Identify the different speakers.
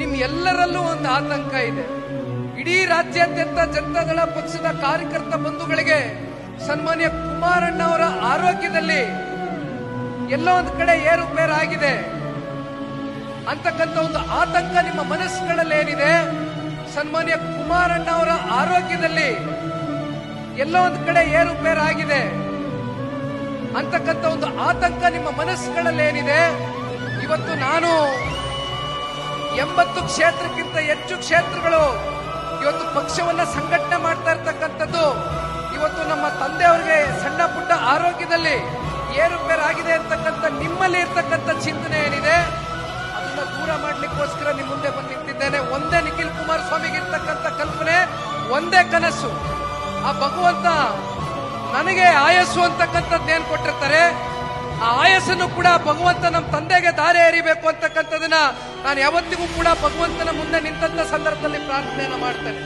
Speaker 1: ನಿಮ್ ಎಲ್ಲರಲ್ಲೂ ಒಂದು ಆತಂಕ ಇದೆ. ಇಡೀ ರಾಜ್ಯಾದ್ಯಂತ ಜನತಾದಳ ಪಕ್ಷದ ಕಾರ್ಯಕರ್ತ ಬಂಧುಗಳಿಗೆ ಸನ್ಮಾನ್ಯ ಕುಮಾರಣ್ಣ ಅವರ ಆರೋಗ್ಯದಲ್ಲಿ ಎಲ್ಲೋ ಒಂದು ಕಡೆ ಏರುಪೇರಾಗಿದೆ ಅಂತಕ್ಕಂಥ ಒಂದು ಆತಂಕ ನಿಮ್ಮ ಮನಸ್ಸುಗಳಲ್ಲಿ ಏನಿದೆ. ಸನ್ಮಾನ್ಯ ಕುಮಾರಣ್ಣ ಅವರ ಆರೋಗ್ಯದಲ್ಲಿ ಎಲ್ಲೋ ಒಂದು ಕಡೆ ಏರುಪೇರಾಗಿದೆ ಅಂತಕ್ಕಂಥ ಒಂದು ಆತಂಕ ನಿಮ್ಮ ಮನಸ್ಸುಗಳಲ್ಲಿ ಏನಿದೆ. ಇವತ್ತು ನಾನು 80 ಕ್ಷೇತ್ರಕ್ಕಿಂತ ಹೆಚ್ಚು ಕ್ಷೇತ್ರಗಳು ಇವತ್ತು ಪಕ್ಷವನ್ನ ಸಂಘಟನೆ ಮಾಡ್ತಾ ಇರ್ತಕ್ಕಂಥದ್ದು. ಇವತ್ತು ನಮ್ಮ ತಂದೆಯವರಿಗೆ ಸಣ್ಣ ಪುಟ್ಟ ಆರೋಗ್ಯದಲ್ಲಿ ಏರುಪೇರಾಗಿದೆ ಅಂತಕ್ಕಂಥ ನಿಮ್ಮಲ್ಲಿ ಇರ್ತಕ್ಕಂಥ ಚಿಂತನೆ ಏನಿದೆ ಅದನ್ನ ದೂರ ಮಾಡ್ಲಿಕ್ಕೋಸ್ಕರ ನಿಮ್ಮ ಮುಂದೆ ಬಂದು ನಿಂತಿದ್ದೇನೆ. ಒಂದೇ ನಿಖಿಲ್ ಕುಮಾರಸ್ವಾಮಿಗೆ ಇರ್ತಕ್ಕಂಥ ಕಲ್ಪನೆ, ಒಂದೇ ಕನಸು. ಆ ಭಗವಂತ ನನಗೆ ಆಯಸ್ಸು ಅಂತಕ್ಕಂಥದ್ದೇನ್ ಕೊಟ್ಟಿರ್ತಾರೆ, ಆ ಆಯಸ್ಸನ್ನು ಕೂಡ ಭಗವಂತ ನಮ್ಮ ತಂದೆಗೆ ದಾರಿ ಎರಿಬೇಕು ಅಂತಕ್ಕಂಥದನ್ನ ನಾನು ಯಾವತ್ತಿಗೂ ಕೂಡ ಭಗವಂತನ ಮುಂದೆ ನಿಂತ ಸಂದರ್ಭದಲ್ಲಿ ಪ್ರಾರ್ಥನೆಯನ್ನು ಮಾಡ್ತೇನೆ.